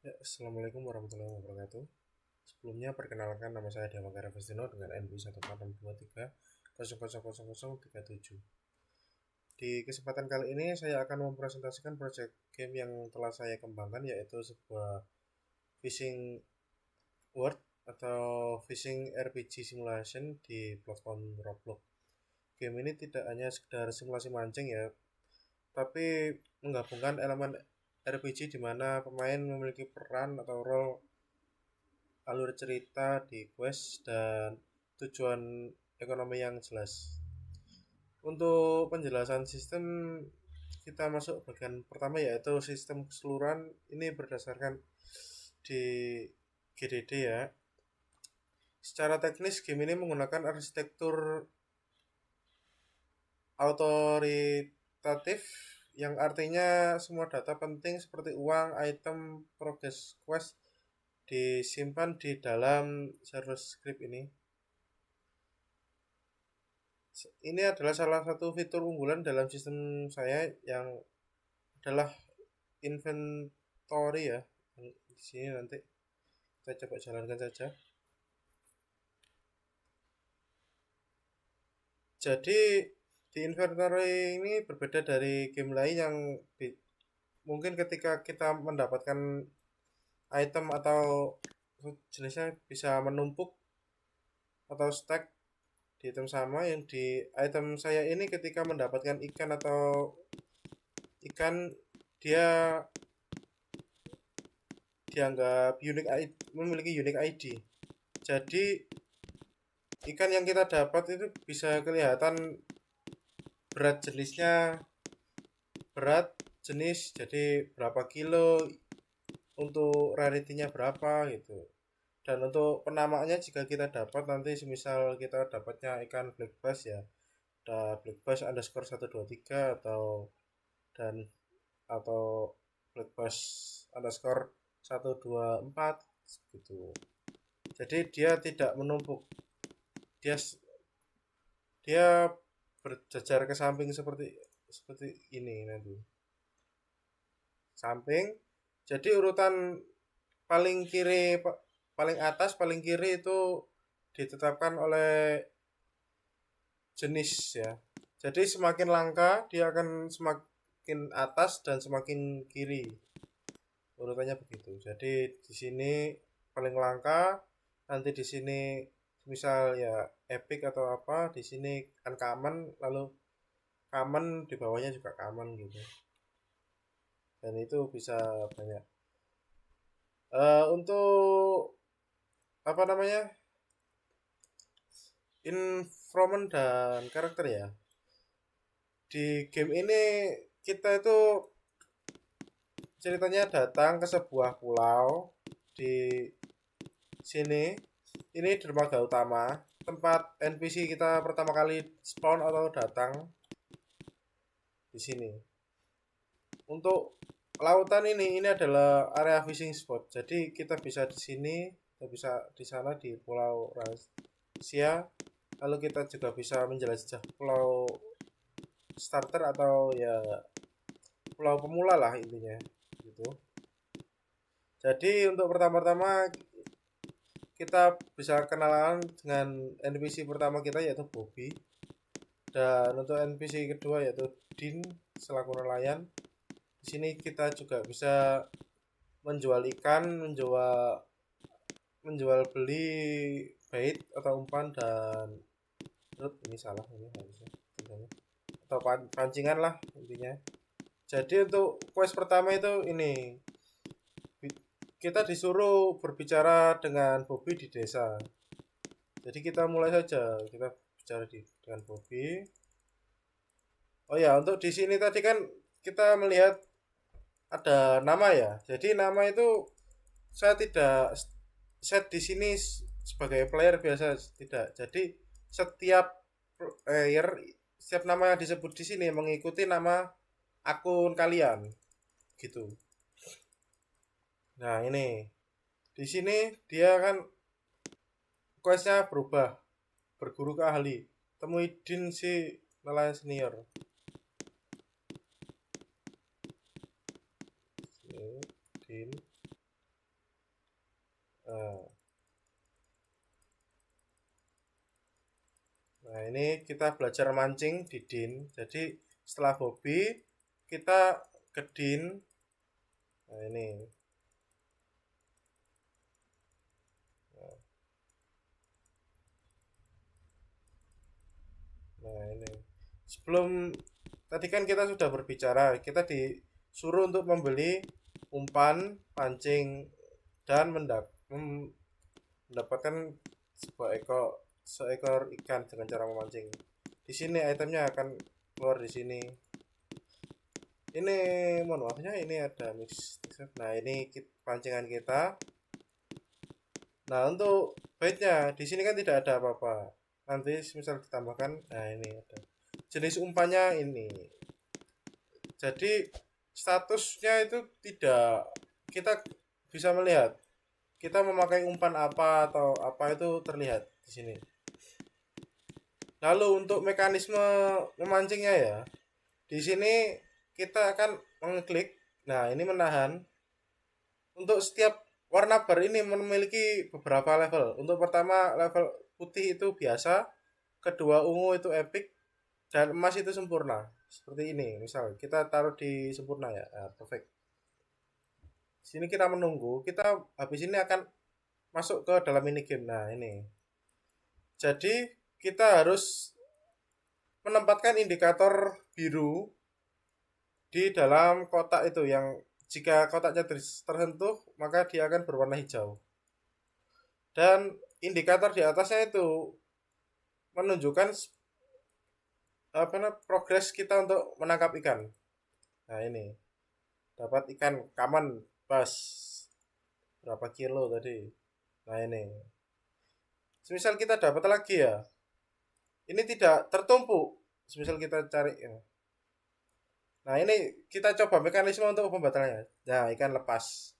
Ya, Assalamualaikum warahmatullahi wabarakatuh. Sebelumnya perkenalkan nama saya Dewangga Vestino dengan NPI 14623000037. Di kesempatan kali ini saya akan mempresentasikan proyek game yang telah saya kembangkan, yaitu sebuah fishing world atau fishing RPG simulation di platform Roblox. Game ini tidak hanya sekedar simulasi mancing ya, tapi menggabungkan elemen RPG di mana pemain memiliki peran atau role, alur cerita di quest, dan tujuan ekonomi yang jelas. Untuk penjelasan sistem, kita masuk bagian pertama yaitu sistem keseluruhan. Ini berdasarkan di GDD ya. Secara teknis game ini menggunakan arsitektur autoritatif, yang artinya semua data penting seperti uang, item, progress quest disimpan di dalam server script ini. Ini adalah salah satu fitur unggulan dalam sistem saya, yang adalah inventory ya. Di sini nanti kita coba jalankan saja. Jadi di inventory ini berbeda dari game lain yang mungkin ketika kita mendapatkan item atau jenisnya bisa menumpuk atau stack di item sama. Yang di item saya ini, ketika mendapatkan ikan atau ikan, dia dianggap memiliki unique ID. Jadi ikan yang kita dapat itu bisa kelihatan berat jenisnya, berat jenis, jadi berapa kilo, untuk rarity-nya berapa gitu. Dan untuk penamaannya, jika kita dapat nanti semisal kita dapatnya ikan black bass ya, ada black bass underscore 123, dan atau black bass underscore 124 gitu. Jadi dia tidak menumpuk, dia dia berjajar ke samping seperti seperti ini nanti. Samping. Jadi urutan paling kiri, paling atas paling kiri itu ditetapkan oleh jenis ya. Jadi semakin langka dia akan semakin atas dan semakin kiri. Urutannya begitu. Jadi di sini paling langka, nanti di sini misal ya epic atau apa, di sini uncommon, lalu common, di bawahnya juga common gitu. Dan itu bisa banyak. Untuk apa namanya, improvement dan karakter ya, di game ini kita itu ceritanya datang ke sebuah pulau. Di sini ini dermaga utama, tempat NPC kita pertama kali spawn atau datang di sini. Untuk lautan ini adalah area fishing spot. Jadi kita bisa di sini, kita bisa di sana di Pulau Rahasia. Lalu kita juga bisa menjelajah pulau starter atau ya pulau pemula lah intinya gitu. Jadi untuk pertama-tama kita bisa kenalan dengan NPC pertama kita, yaitu Bobby. Dan untuk NPC kedua yaitu Dean selaku nelayan. Di sini kita juga bisa menjual ikan, menjual beli bait atau umpan, dan ini salah ini harusnya atau pancingan lah intinya. Jadi untuk quest pertama itu ini, kita disuruh berbicara dengan Bobby di desa. Jadi kita mulai saja, kita bicara dengan Bobby. Oh ya, untuk di sini tadi kan kita melihat ada nama ya. Jadi nama itu saya tidak set di sini sebagai player biasa, tidak. Jadi setiap player, setiap nama yang disebut di sini mengikuti nama akun kalian gitu. Nah, ini di sini dia kan questnya berubah, berguru ke ahli, temui Din si nelayan senior. Din ini kita belajar mancing di din. Jadi setelah hobi kita ke din. Nah, ini. Nah, ini. Sebelum tadi kan kita sudah berbicara, kita disuruh untuk membeli umpan, pancing, dan mendapatkan seekor ikan dengan cara memancing. Di sini itemnya akan keluar di sini. Ini mohon maafnya ini ada mix. Nah, ini pancingan kita. Nah, untuk baitnya di sini kan tidak ada apa-apa. Nanti misal ditambahkan, nah ini ada. Jenis umpannya ini. Jadi statusnya itu tidak kita bisa melihat kita memakai umpan apa atau apa itu terlihat di sini. Lalu untuk mekanisme memancingnya ya, di sini kita akan mengklik. Nah, ini menahan. Untuk setiap warna bar ini memiliki beberapa level. Untuk pertama level putih itu biasa, kedua ungu itu epic, dan emas itu sempurna. Seperti ini, misal kita taruh di sempurna ya, nah, perfect. Di sini kita menunggu, kita habis ini akan masuk ke dalam minigame. Nah, ini. Jadi kita harus menempatkan indikator biru di dalam kotak itu yang jika kotaknya tersentuh maka dia akan berwarna hijau. Dan indikator di atasnya itu menunjukkan progres kita untuk menangkap ikan. Nah, ini. Dapat ikan kaman pas berapa kilo tadi. Nah, ini. Semisal kita dapat lagi ya. Ini tidak tertumpuk. Semisal kita cari ya. Nah, ini kita coba mekanisme untuk pembatalannya. Nah, ikan lepas.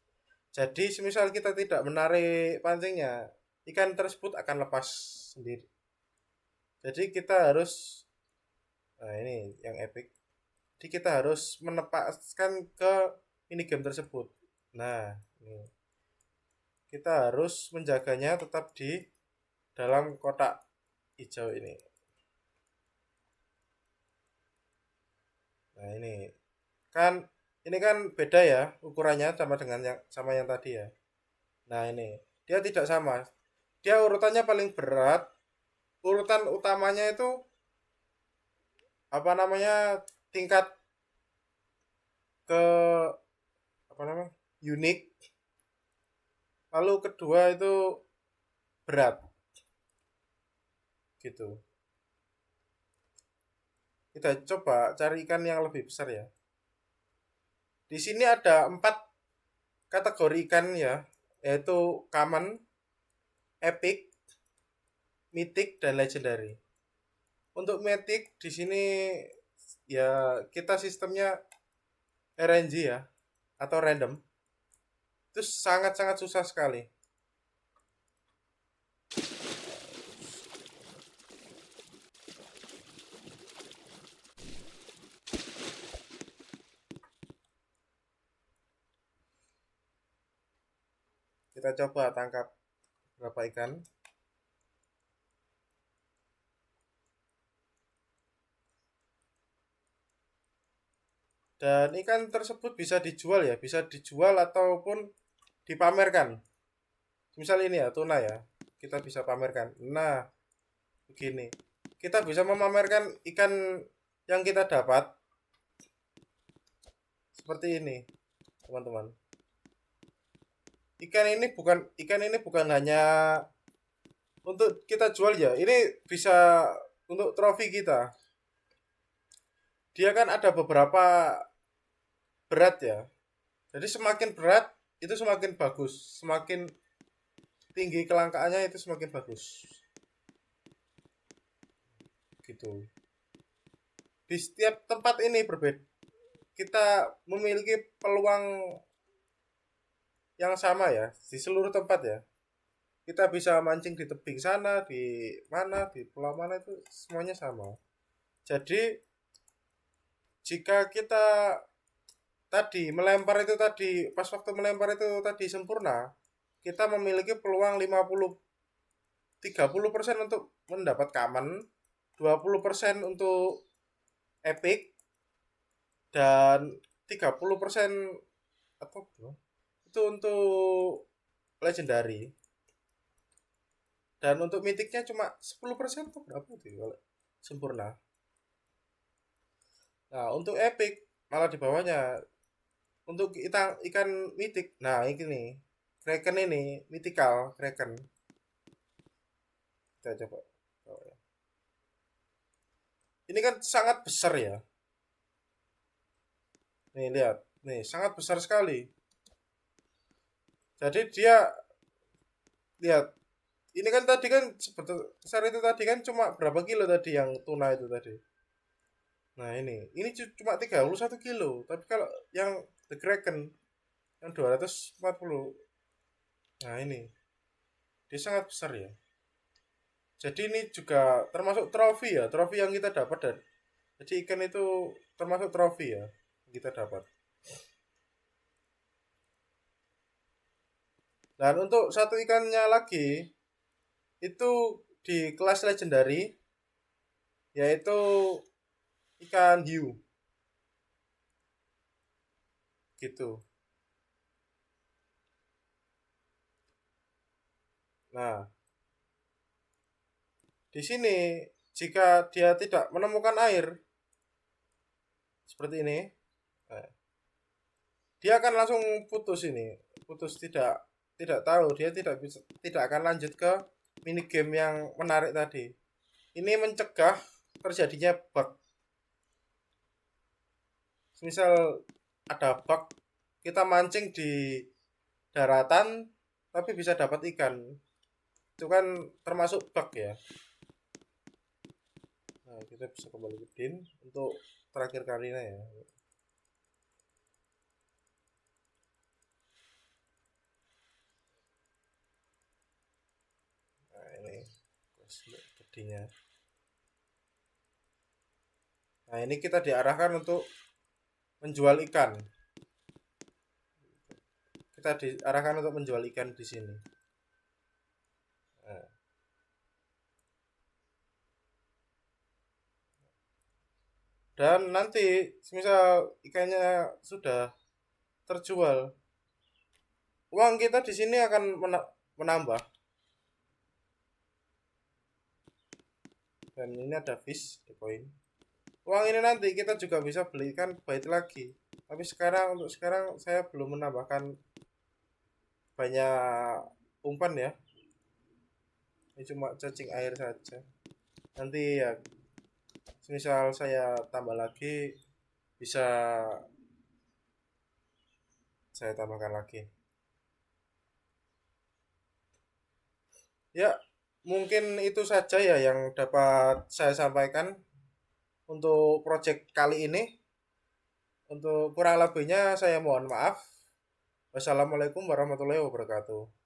Jadi semisal kita tidak menarik pancingnya, ikan tersebut akan lepas sendiri. Jadi kita harus, nah ini yang epic. Jadi kita harus menempatkan ke minigame tersebut. Nah, ini. Kita harus menjaganya tetap di dalam kotak hijau ini. Nah, ini kan beda ya ukurannya sama yang tadi ya. Nah, ini dia tidak sama. Dia urutannya paling berat. Urutan utamanya itu apa namanya tingkat ke apa namanya unik. Lalu kedua itu berat. Gitu. Kita coba cari ikan yang lebih besar ya. Di sini ada 4 kategori ikan ya, yaitu common, epic, mythic, dan legendary. Untuk mythic di sini ya kita sistemnya RNG ya atau random. Itu sangat-sangat susah sekali. Kita coba tangkap berapa ikan. Dan ikan tersebut bisa dijual ya, bisa dijual ataupun dipamerkan. Misal ini ya, tuna ya. Kita bisa pamerkan. Nah, begini. Kita bisa memamerkan ikan yang kita dapat seperti ini, teman-teman. Ikan ini bukan hanya untuk kita jual ya. Ini bisa untuk trofi kita. Dia kan ada beberapa berat ya. Jadi semakin berat itu semakin bagus, semakin tinggi kelangkaannya itu semakin bagus. Gitu. Di setiap tempat ini berbeda. Kita memiliki peluang yang sama ya di seluruh tempat ya. Kita bisa mancing di tebing sana, di mana, di pulau mana itu semuanya sama. Jadi jika kita tadi melempar itu tadi pas waktu melempar itu tadi sempurna, kita memiliki peluang 30% untuk mendapat common, 20% untuk epic, dan 30% atau belum itu untuk legendary, dan untuk mythicnya cuma 10% atau berapa tuh kalau sempurna. Nah untuk epic malah di bawahnya. Untuk kita ikan mythic, nah ini nih kraken, ini mythical kraken, kita coba. Ini kan sangat besar ya, nih lihat, nih sangat besar sekali. Jadi dia, lihat, ini kan tadi kan sebetulnya besar itu tadi kan cuma berapa kilo tadi yang tuna itu tadi. Nah ini cuma 31 kilo, tapi kalau yang the kraken yang 240, nah ini dia sangat besar ya. Jadi ini juga termasuk trofi ya, trofi yang kita dapat. Dan jadi ikan itu termasuk trofi ya yang kita dapat. Dan untuk satu ikannya lagi itu di kelas legendary, yaitu ikan hiu gitu. Nah di sini jika dia tidak menemukan air seperti ini, nah, dia akan langsung putus, ini putus, tidak tahu, dia tidak bisa, tidak akan lanjut ke mini game yang menarik tadi. Ini mencegah terjadinya bug. Misal ada bug, kita mancing di daratan tapi bisa dapat ikan, itu kan termasuk bug ya. Nah kita bisa kembali ke din untuk terakhir kalinya ya. Nah ini gedenya. Nah ini kita diarahkan untuk menjual ikan. Kita diarahkan untuk menjual ikan di sini. Nah. Dan nanti misal ikannya sudah terjual, uang kita di sini akan menambah. Dan ini ada fish di koin. Uang ini nanti kita juga bisa belikan bait lagi. Tapi untuk sekarang saya belum menambahkan banyak umpan ya. Ini cuma cacing air saja. Nanti ya misal saya tambah lagi, bisa saya tambahkan lagi. Ya, mungkin itu saja ya yang dapat saya sampaikan untuk project kali ini. Untuk kurang lebihnya saya mohon maaf. Wassalamualaikum warahmatullahi wabarakatuh.